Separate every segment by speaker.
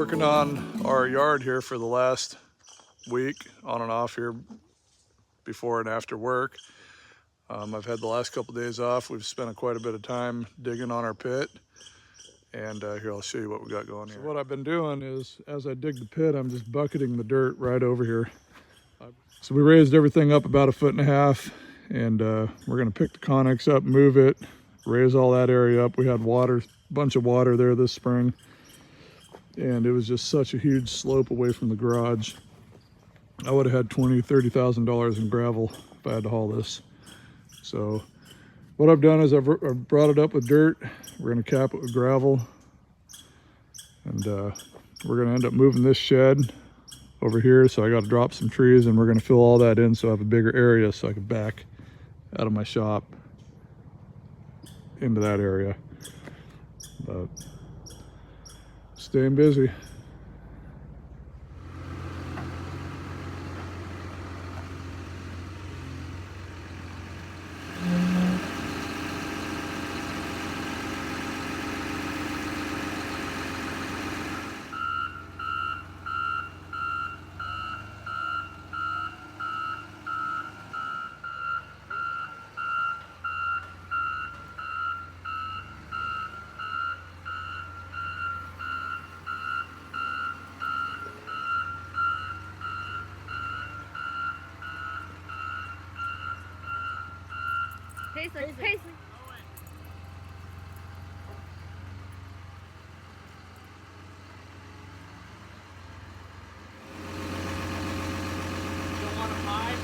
Speaker 1: working on our yard here for the last week, on and off here before and after work. I've had the last couple days off. We've spent quite a bit of time digging on our pit. And here, I'll show you what we got going here. So what I've been doing is, as I dig the pit, I'm just bucketing the dirt right over here. So we raised everything up about 1.5 feet, and we're gonna pick the conics up, move it, raise all that area up. We had water, a bunch of water there this spring, and it was just such a huge slope away from the garage. I would have had $20,000–$30,000 in gravel if I had to haul this. So what I've done is I've brought it up with dirt. We're gonna cap it with gravel, and we're gonna end up moving this shed over here. So I got to drop some trees, and we're gonna fill all that in so I have a bigger area so I can back out of my shop into that area. But staying busy.
Speaker 2: Paisley.
Speaker 3: Don't want to hide.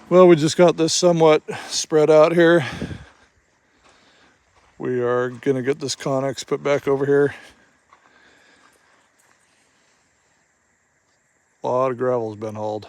Speaker 1: Well, we just got this somewhat spread out here. We are gonna get this Connex put back over here. A lot of gravel's been hauled.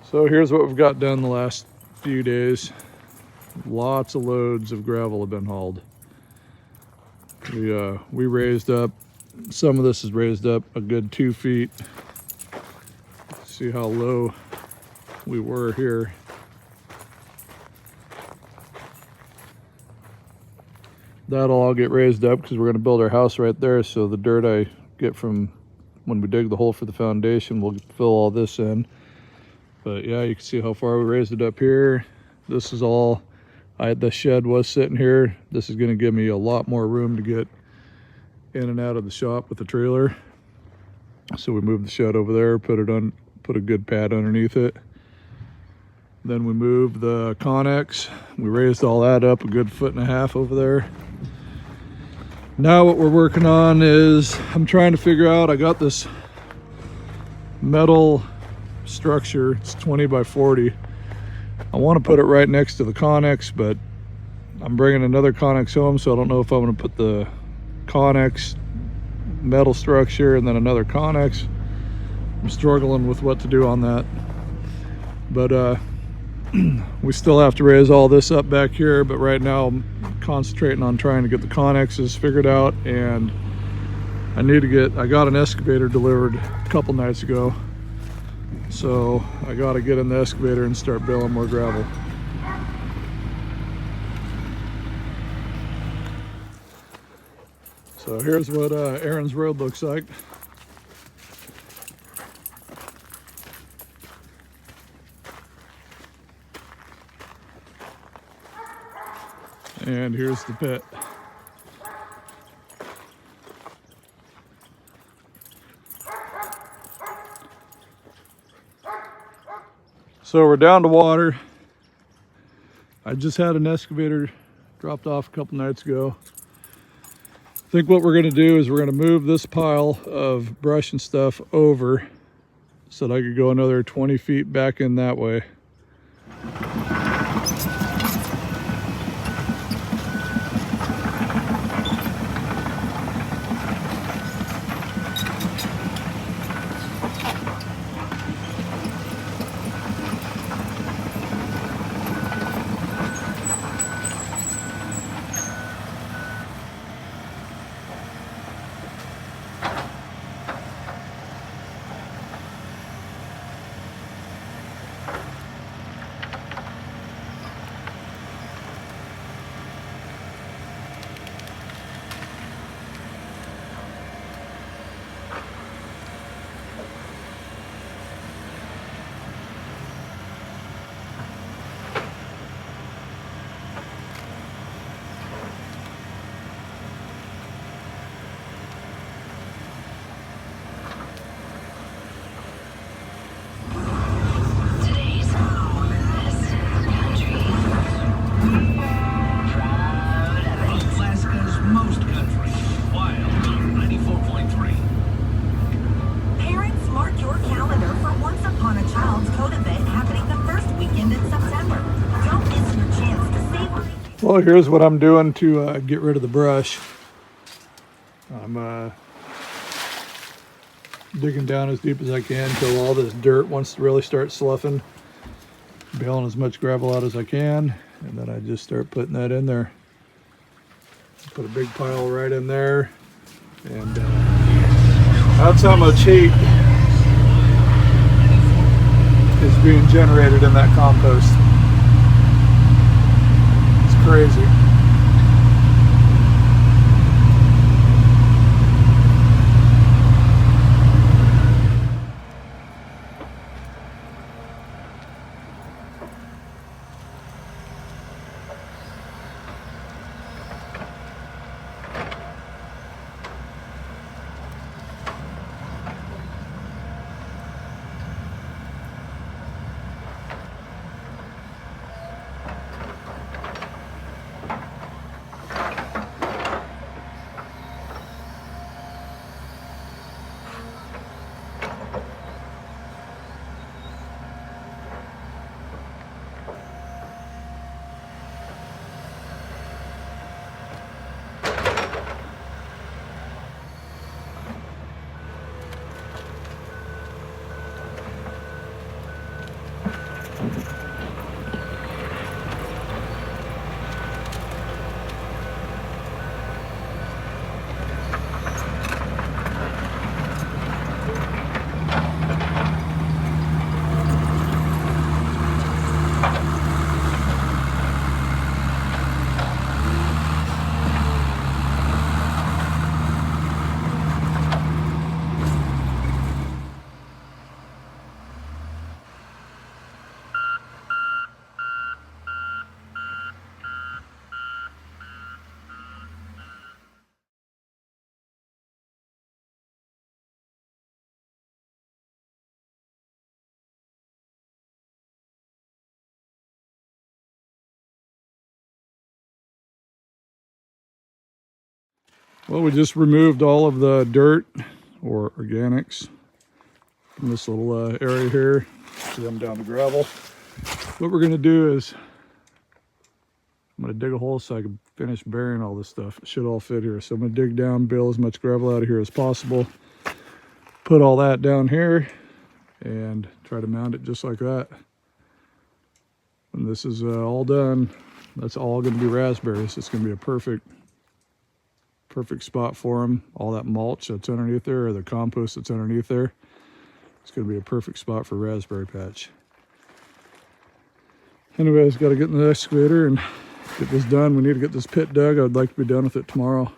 Speaker 1: So here's what we've got done the last few days. Lots of loads of gravel have been hauled. We raised up, some of this is raised up a good 2 feet. See how low we were here. That'll all get raised up because we're going to build our house right there, so the dirt I get from when we dig the hole for the foundation will fill all this in. But yeah, you can see how far we raised it up here. This is all, the shed was sitting here. This is going to give me a lot more room to get in and out of the shop with the trailer. So we moved the shed over there, put a good pad underneath it. Then we moved the Connex. We raised all that up a good 1.5 feet over there. Now what we're working on is, I'm trying to figure out, I got this metal structure, it's 20 by 40. I want to put it right next to the Connex, but I'm bringing another Connex home, so I don't know if I'm going to put the Connex metal structure and then another Connex. I'm struggling with what to do on that, but we still have to raise all this up back here. But right now I'm concentrating on trying to get the Connexes figured out, and I got an excavator delivered a couple nights ago, so I got to get in the excavator and start baling more gravel. So here's what Aaron's road looks like. And here's the pit. So we're down to water. I just had an excavator dropped off a couple nights ago. I think what we're gonna do is we're gonna move this pile of brush and stuff over so that I could go another 20 feet back in that way.
Speaker 2: Alaska's most country, wild on 94.3.
Speaker 3: Parents, mark your calendar for Once Upon a Child's Code event happening the first weekend in September. Don't miss your chance to save.
Speaker 1: Well, here's what I'm doing to get rid of the brush. I'm digging down as deep as I can until all this dirt wants to really start sloughing. Baling as much gravel out as I can, and then I just start putting that in there. Put a big pile right in there, and that's how much heat is being generated in that compost. It's crazy. Well, we just removed all of the dirt or organics from this little area here. See them down to gravel. What we're gonna do is I'm gonna dig a hole so I can finish burying all this stuff. It should all fit here. So I'm gonna dig down, bail as much gravel out of here as possible. Put all that down here and try to mount it just like that. When this is all done, that's all gonna be raspberries. It's gonna be a perfect spot for them. All that mulch that's underneath there, or the compost that's underneath there, it's gonna be a perfect spot for raspberry patch. Anyways, got to get in the excavator and get this done. We need to get this pit dug. I'd like to be done with it tomorrow.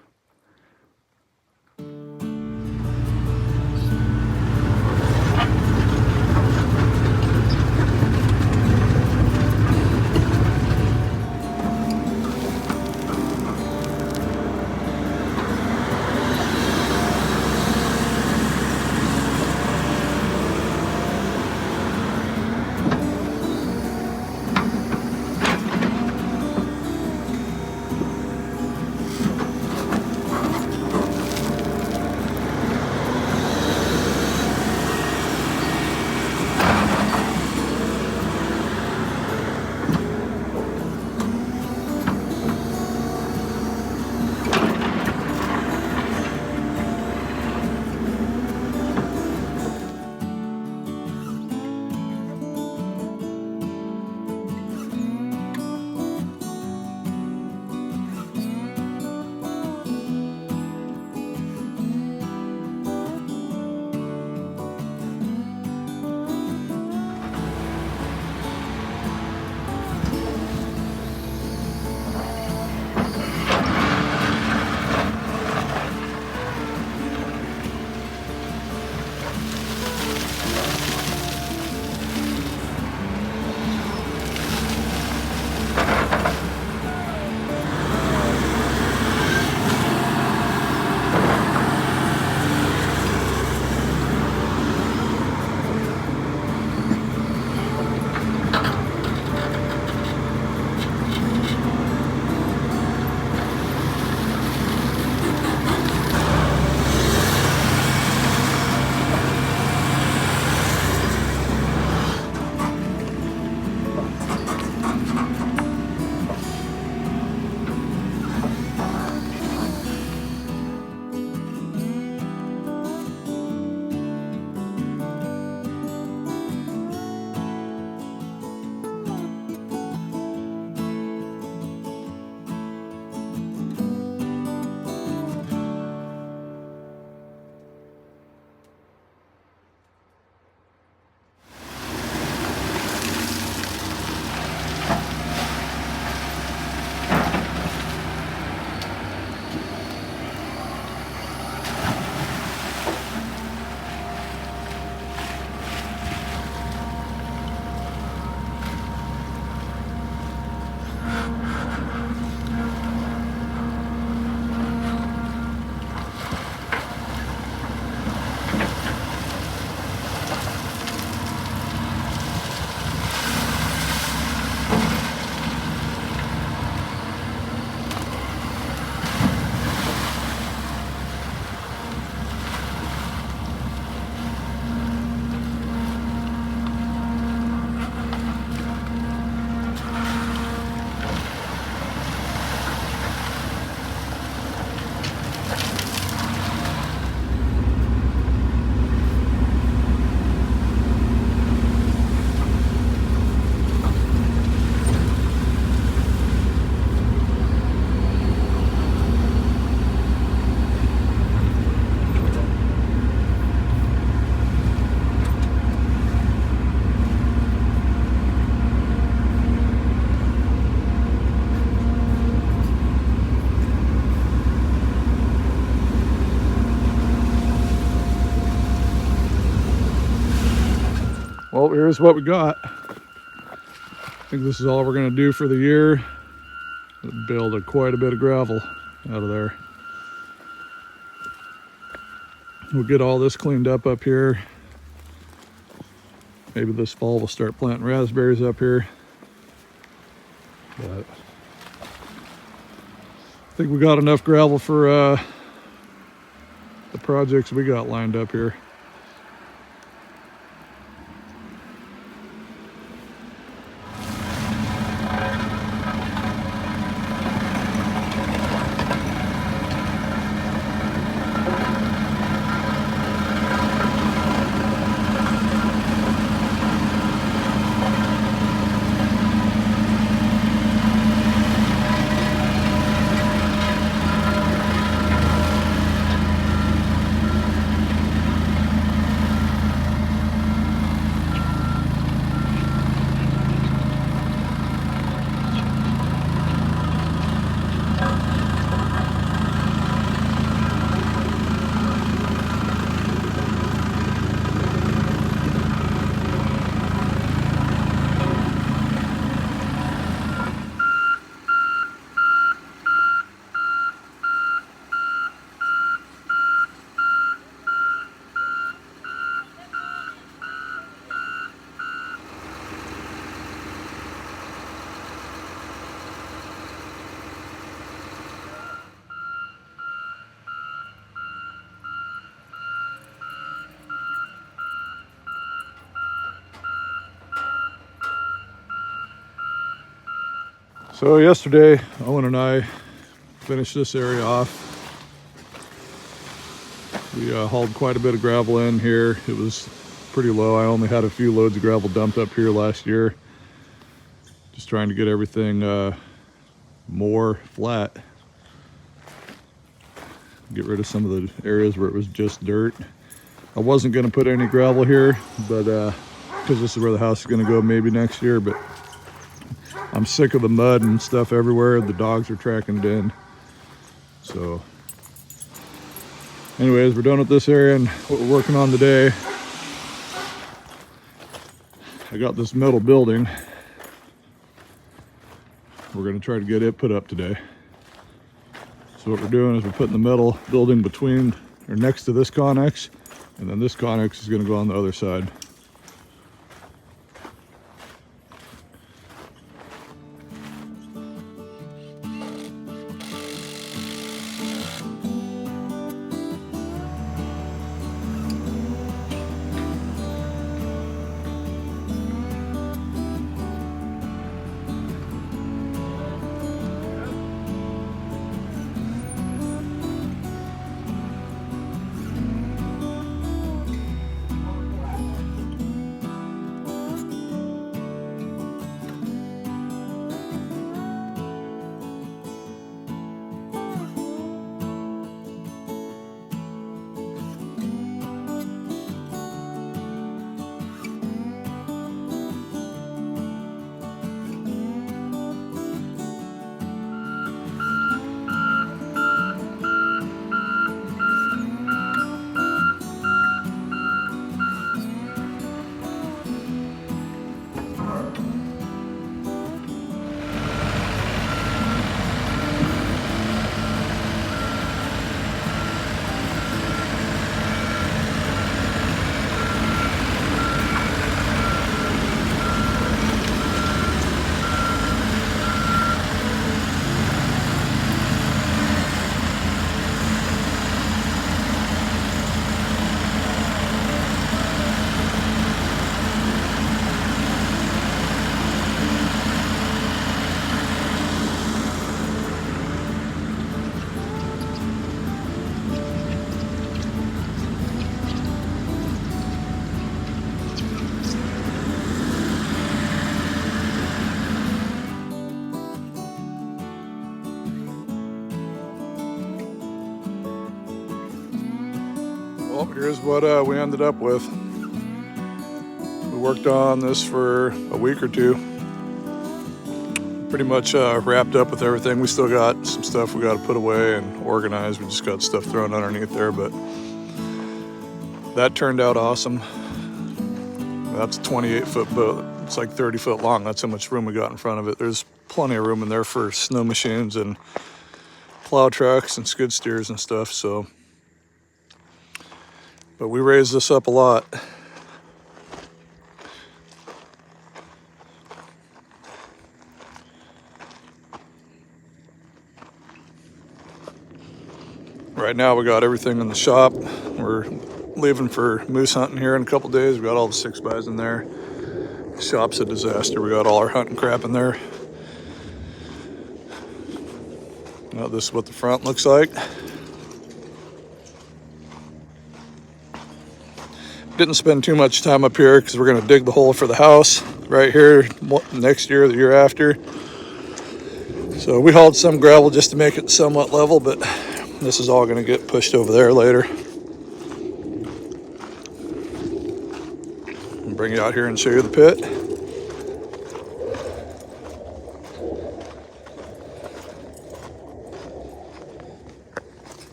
Speaker 1: Well, here's what we got. I think this is all we're gonna do for the year. Build quite a bit of gravel out of there. We'll get all this cleaned up here. Maybe this fall we'll start planting raspberries up here. But I think we got enough gravel for projects we got lined up here. So yesterday, Owen and I finished this area off. We hauled quite a bit of gravel in here. It was pretty low. I only had a few loads of gravel dumped up here last year. Just trying to get everything more flat. Get rid of some of the areas where it was just dirt. I wasn't going to put any gravel here, but because this is where the house is going to go maybe next year, but I'm sick of the mud and stuff everywhere. The dogs are tracking it in. So anyways, we're done with this area, and what we're working on today, I got this metal building. We're going to try to get it put up today. So what we're doing is we're putting the metal building between or next to this connex, and then this connex is going to go on the other side. Well, here's what we ended up with. We worked on this for a week or two. Pretty much wrapped up with everything. We still got some stuff we got to put away and organize. We just got stuff thrown underneath there, but that turned out awesome. That's a 28-foot boat. It's like 30 foot long. That's how much room we got in front of it. There's plenty of room in there for snow machines and plow trucks and skid steers and stuff. So, but we raised this up a lot. Right now we got everything in the shop. We're leaving for moose hunting here in a couple days. We got all the 6x in there. The shop's a disaster. We got all our hunting crap in there. Now this is what the front looks like. Didn't spend too much time up here because we're going to dig the hole for the house right here next year, the year after. So we hauled some gravel just to make it somewhat level, but this is all going to get pushed over there later. I'll bring you out here and show you the pit.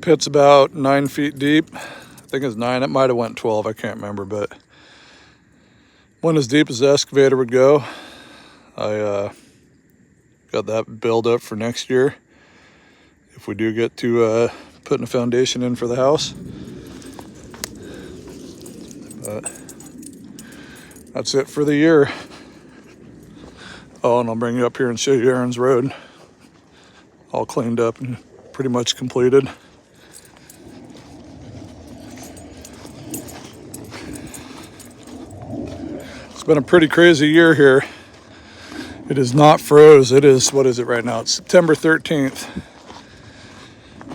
Speaker 1: Pit's about 9 feet deep. I think it's 9. It might have went 12. I can't remember, but went as deep as the excavator would go. I got that build up for next year if we do get to putting a foundation in for the house. But that's it for the year. Oh, and I'll bring you up here and show you Aaron's road. All cleaned up and pretty much completed. It's been a pretty crazy year here. It is not froze. It is, what is it right now? It's September 13th.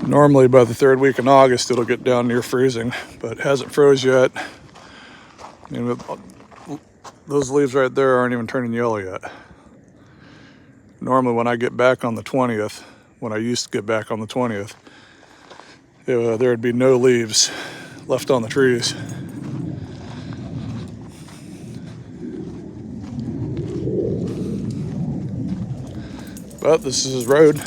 Speaker 1: Normally by the third week in August, it'll get down near freezing, but it hasn't froze yet. And those leaves right there aren't even turning yellow yet. Normally when I get back on the 20th, when I used to get back on the 20th, there'd be no leaves left on the trees. But this is his road.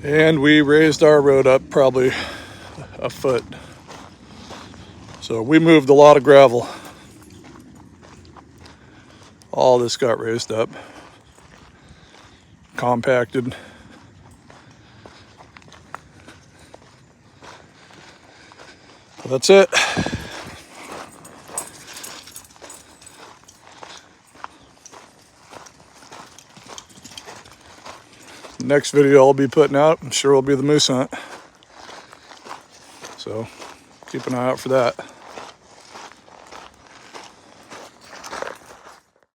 Speaker 1: And we raised our road up probably a foot. So we moved a lot of gravel. All this got raised up, compacted. But that's it. Next video I'll be putting out, I'm sure will be the moose hunt. So keep an eye out for that.